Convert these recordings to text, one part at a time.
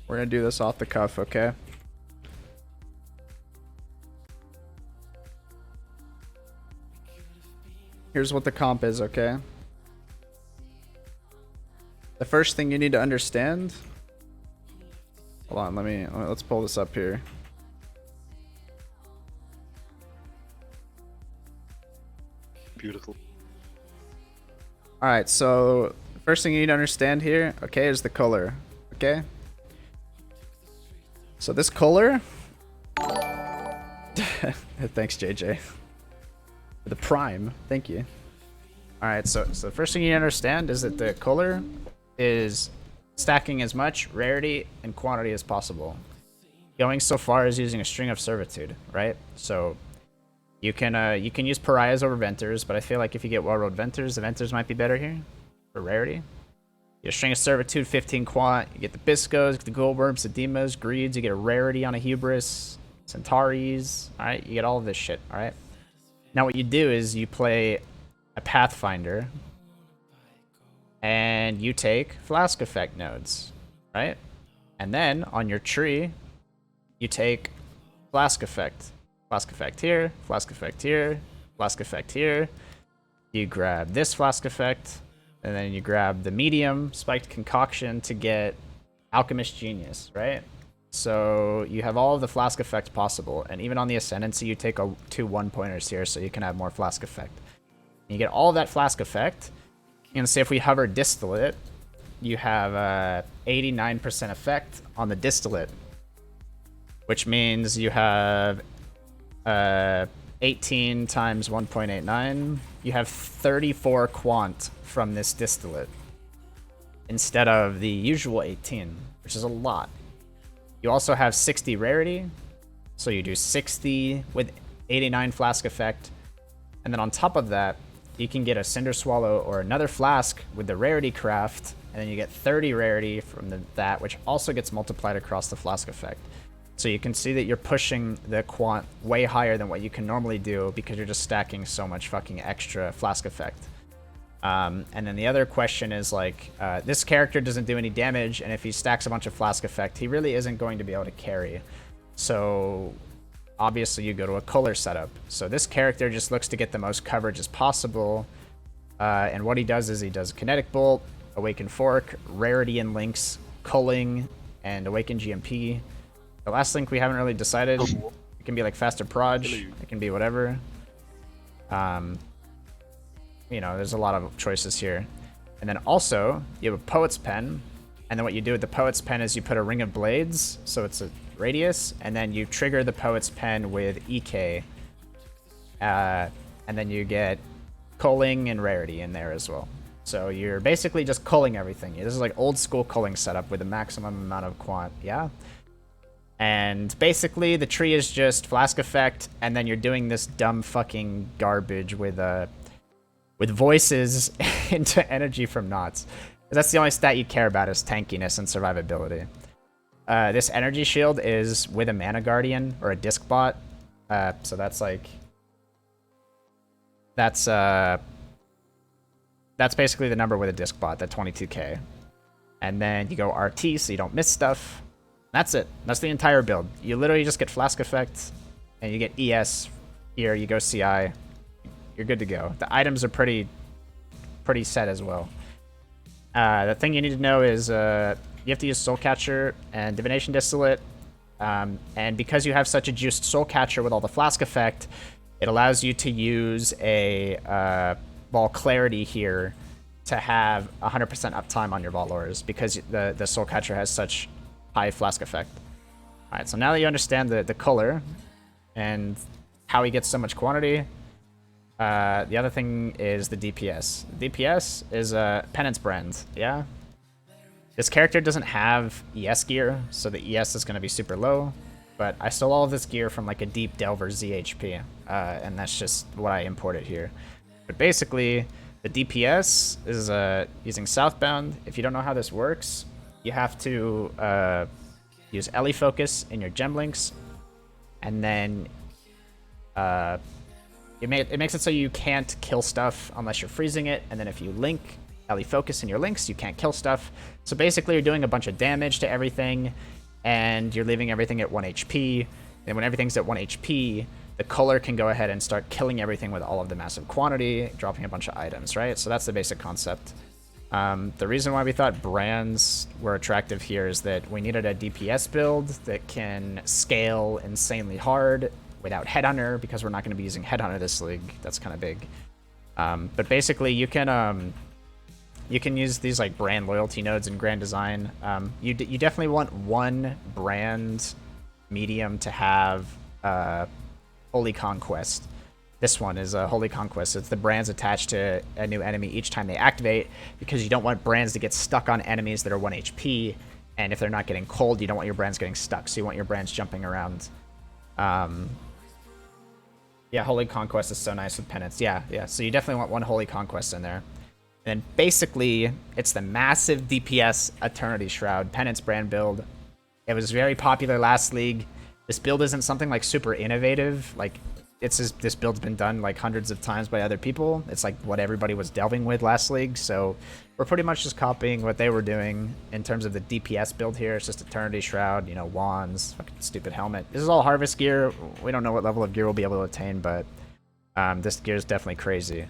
We're gonna do this off the cuff, okay? Here's what the comp is, okay? The first thing you need to understand. Hold on, let's pull this up here. Beautiful. Alright, so the first thing you need to understand here, okay, is the color. Okay? So this color. Thanks, JJ. For the prime. Thank you. Alright, so the first thing you understand is that the color is stacking as much rarity and quantity as possible. Going so far as using a string of servitude, right? So you can use pariahs over venters, but I feel like if you get well-rolled venters, the venters might be better here for rarity. You get a string of servitude, 15 quant, you get the biscos, you get the goldworms, the demas, greeds, you get a rarity on a hubris, centauries, alright? You get all of this shit, alright? Now what you do is you play a pathfinder and you take flask effect nodes, right? And then on your tree, you take flask effect. Flask effect here, flask effect here, flask effect here. You grab this flask effect, and then you grab the medium spiked concoction to get alchemist genius, right? So you have all of the flask effects possible, and even on the ascendancy, you take two 1-pointers here, so you can have more flask effect. And you get all of that flask effect. And say if we hover distillate, you have 89% effect on the distillate, which means you have 18 times 1.89. You have 34 quant from this distillate instead of the usual 18, which is a lot. You also have 60 rarity, so you do 60 with 89 flask effect, and then on top of that, you can get a Cinder Swallow or another flask with the rarity craft, and then you get 30 rarity from that, which also gets multiplied across the flask effect. So you can see that you're pushing the quant way higher than what you can normally do because you're just stacking so much fucking extra flask effect. And then the other question is like, this character doesn't do any damage, and if he stacks a bunch of flask effect, he really isn't going to be able to carry. So obviously you go to a color setup. So this character just looks to get the most coverage as possible. And what he does is he does Kinetic Bolt, Awaken Fork, Rarity and Links, Culling, and Awaken GMP. The last link we haven't really decided. It can be like Faster Proj. It can be whatever. You know, there's a lot of choices here. And then also, you have a Poet's Pen. And then what you do with the Poet's Pen is you put a Ring of Blades. So it's a radius, and then you trigger the Poet's Pen with EK, and then you get culling and rarity in there as well. So you're basically just culling everything. This is like old school culling setup with a maximum amount of quant, yeah? And basically the tree is just flask effect, and then you're doing this dumb fucking garbage with voices into energy from knots. That's the only stat you care about is tankiness and survivability. This energy shield is with a mana guardian or a disc bot, so that's like that's basically the number with a disc bot, that 22k, and then you go RT so you don't miss stuff. That's it. That's the entire build. You literally just get flask effect, and you get ES here. You go CI, you're good to go. The items are pretty set as well. The thing you need to know is you have to use Soul Catcher and Divination Distillate, and because you have such a juiced Soul Catcher with all the flask effect, it allows you to use a Vol Clarity here to have 100% uptime on your Volors because the Soul Catcher has such high flask effect. Alright, so now that you understand the color and how he gets so much quantity, the other thing is the DPS. The DPS is a Penance Brand, yeah? This character doesn't have ES gear, so the ES is going to be super low, but I stole all of this gear from like a Deep Delver ZHP, and that's just what I imported here. But basically, the DPS is using Southbound. If you don't know how this works, you have to use Ellie Focus in your gem links, and then it makes it so you can't kill stuff unless you're freezing it, and then if you link Ellie Focus in your links, you can't kill stuff. So basically you're doing a bunch of damage to everything, and you're leaving everything at 1 HP. And when everything's at 1 HP, the color can go ahead and start killing everything with all of the massive quantity, dropping a bunch of items, right? So that's the basic concept. The reason why we thought brands were attractive here is that we needed a DPS build that can scale insanely hard without Headhunter, because we're not going to be using Headhunter this league. That's kind of big. But basically, you can use these like brand loyalty nodes in Grand Design. You definitely want one brand medium to have Holy Conquest. This one is a Holy Conquest. It's the brands attached to a new enemy each time they activate, because you don't want brands to get stuck on enemies that are 1 HP, and if they're not getting cold, you don't want your brands getting stuck, so you want your brands jumping around. Yeah, Holy Conquest is so nice with penance. Yeah, so you definitely want one Holy Conquest in there. And then basically, it's the massive DPS Eternity Shroud penance brand build. It was very popular last league. This build isn't something like super innovative. Like, this build's been done like hundreds of times by other people. It's like what everybody was delving with last league, so we're pretty much just copying what they were doing in terms of the DPS build here. It's just Eternity Shroud, you know, wands, fucking stupid helmet. This is all harvest gear. We don't know what level of gear we'll be able to attain, but this gear is definitely crazy.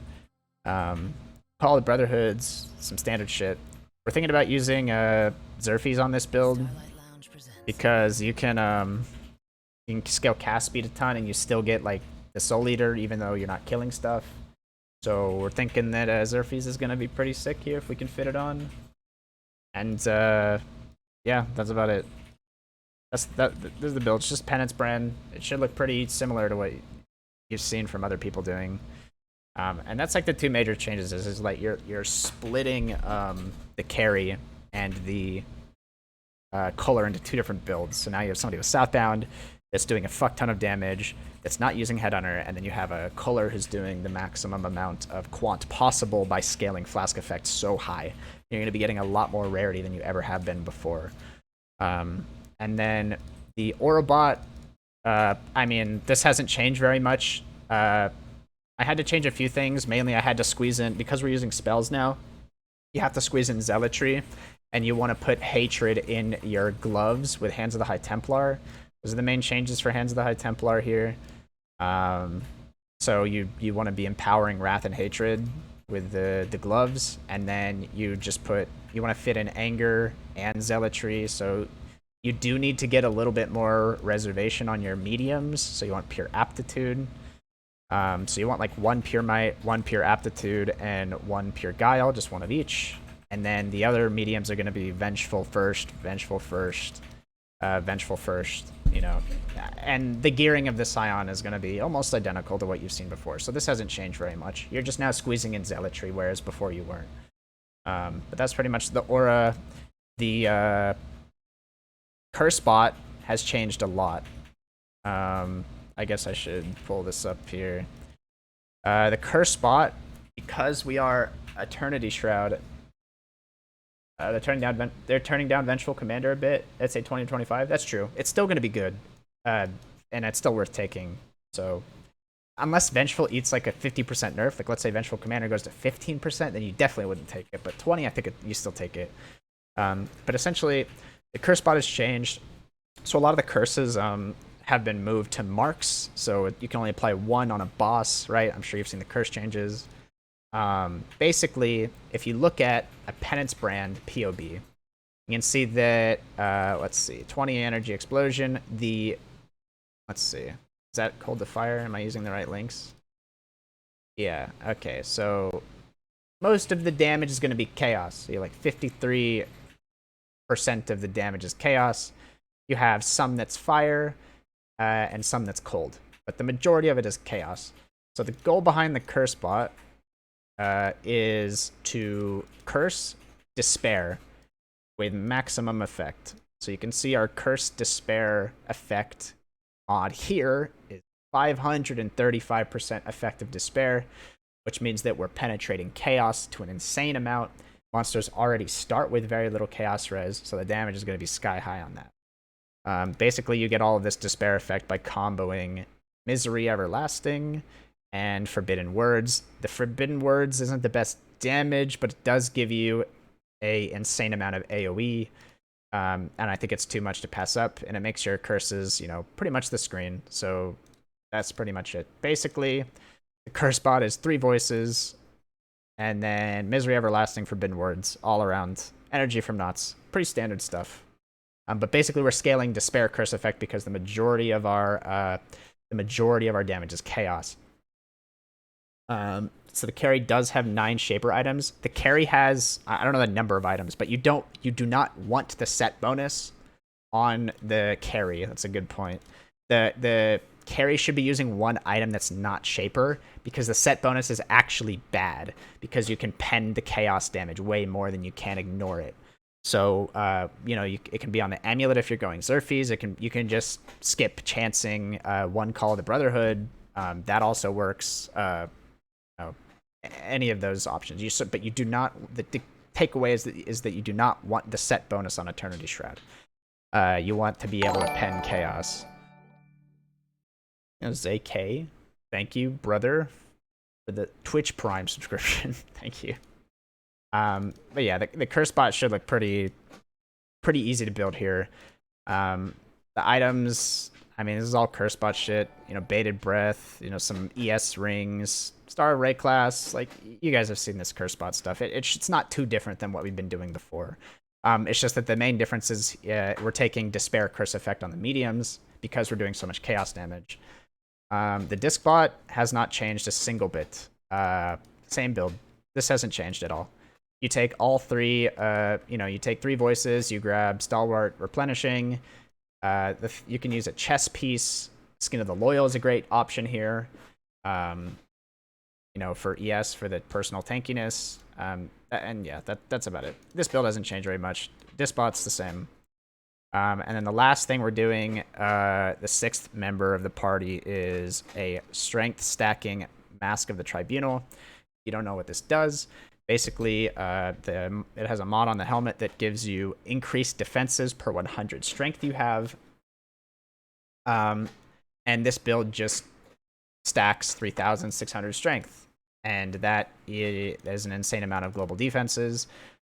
Call of Brotherhoods, some standard shit. We're thinking about using Xerfes on this build because you can scale cast speed a ton and you still get like the Soul Eater even though you're not killing stuff. So we're thinking that Xerfes is going to be pretty sick here if we can fit it on. And yeah, that's about it. This is the build. It's just penance brand. It should look pretty similar to what you've seen from other people doing. And that's like the two major changes is like you're splitting the carry and the color into two different builds. So now you have somebody with Southbound that's doing a fuck ton of damage, that's not using Headhunter, and then you have a Color who's doing the maximum amount of quant possible by scaling Flask effect so high. You're going to be getting a lot more rarity than you ever have been before. And then the Aurabot, I mean, this hasn't changed very much. I had to change a few things. Mainly, I had to squeeze in, because we're using spells now, you have to squeeze in Zealotry, and you want to put Hatred in your gloves with Hands of the High Templar. Those are the main changes for Hands of the High Templar here. So you want to be empowering Wrath and Hatred with the gloves, and then you want to fit in Anger and Zealotry, so you do need to get a little bit more reservation on your mediums, so you want Pure Aptitude. So you want like 1 Pure Might, 1 Pure Aptitude, and 1 Pure Guile, just one of each. And then the other mediums are going to be Vengeful first, Vengeful first, Vengeful first, you know. And the gearing of the Scion is going to be almost identical to what you've seen before. So this hasn't changed very much. You're just now squeezing in Zealotry, whereas before you weren't. But that's pretty much the aura. The Curse bot has changed a lot. I guess I should pull this up here. The Curse bot, because we are Eternity Shroud, they're turning down Vengeful Commander a bit. Let's say 20-25. That's true. It's still going to be good, and it's still worth taking. So, unless Vengeful eats like a 50% nerf, like let's say Vengeful Commander goes to 15%, then you definitely wouldn't take it. But 20, I think you still take it. But essentially, the Curse bot has changed. So a lot of the curses have been moved to marks. So you can only apply 1 on a boss, right? I'm sure you've seen the curse changes. Basically, if you look at a penance brand POB, you can see that, let's see, 20 energy explosion, let's see, is that Cold to Fire? Am I using the right links? Yeah, okay, so most of the damage is going to be chaos. So you're like 53% of the damage is chaos. You have some that's fire, and some that's cold, but the majority of it is chaos. So the goal behind the curse bot is to curse Despair with maximum effect. So you can see our Curse Despair effect mod here is 535% effective Despair, which means that we're penetrating Chaos to an insane amount. Monsters already start with very little Chaos res, so the damage is going to be sky high on that. Basically, you get all of this Despair effect by comboing Misery Everlasting and Forbidden Words. The Forbidden Words isn't the best damage, but it does give you a insane amount of AoE. And I think it's too much to pass up, and it makes your curses, you know, pretty much the screen. So that's pretty much it. Basically, the curse bot is 3 voices, and then Misery Everlasting, Forbidden Words, all around. Energy from Knots. Pretty standard stuff. But basically, we're scaling Despair Curse Effect because the majority of our damage is Chaos. So the carry does have 9 Shaper items. The carry has, I don't know the number of items, but you do not want the set bonus on the carry. That's a good point. The carry should be using 1 item that's not Shaper, because the set bonus is actually bad, because you can pen the chaos damage way more than you can ignore it. So you know, it can be on the amulet if you're going Xerfes. You can just skip chancing 1 Call of the Brotherhood. That also works. Any of those options. But you do not. The takeaway is that you do not want the set bonus on Eternity Shroud. You want to be able to pen chaos. ZK, thank you, brother, for the Twitch Prime subscription. Thank you. But yeah, the curse bot should look pretty easy to build here. The items, I mean, this is all curse bot shit. You know, Baited Breath, you know, some ES rings, Star Array class. Like, you guys have seen this curse bot stuff. It's not too different than what we've been doing before. It's just that the main difference is we're taking Despair Curse Effect on the mediums because we're doing so much chaos damage. The disc bot has not changed a single bit. Same build. This hasn't changed at all. You take all 3, you take 3 voices, you grab Stalwart Replenishing. You can use a chess piece. Skin of the Loyal is a great option here. For ES, for the personal tankiness. And yeah, that's about it. This build hasn't changed very much. Disc bot's the same. And then the last thing we're doing, the 6th member of the party, is a strength stacking Mask of the Tribunal. You don't know what this does. Basically, it has a mod on the helmet that gives you increased defenses per 100 strength you have. And this build just stacks 3,600 strength. And that is an insane amount of global defenses.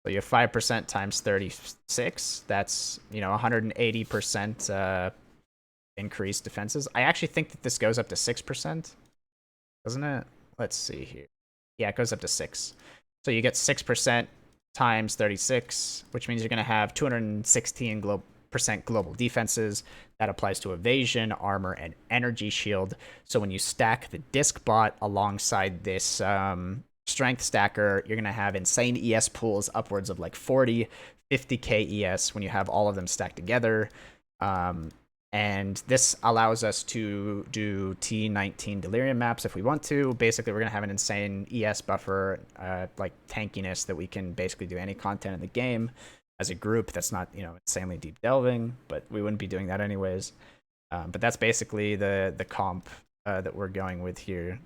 So you have 5% times 36. That's, 180% increased defenses. I actually think that this goes up to 6%. Doesn't it? Let's see here. Yeah, it goes up to 6. So you get 6% times 36, which means you're going to have 216% global defenses. That applies to evasion, armor, and energy shield. So when you stack the disc bot alongside this strength stacker, you're going to have insane ES pools, upwards of like 40, 50k ES when you have all of them stacked together. And this allows us to do T19 Delirium maps if we want to. Basically, we're going to have an insane ES buffer, like tankiness, that we can basically do any content in the game as a group that's not, insanely deep delving, but we wouldn't be doing that anyways. But that's basically the comp that we're going with here.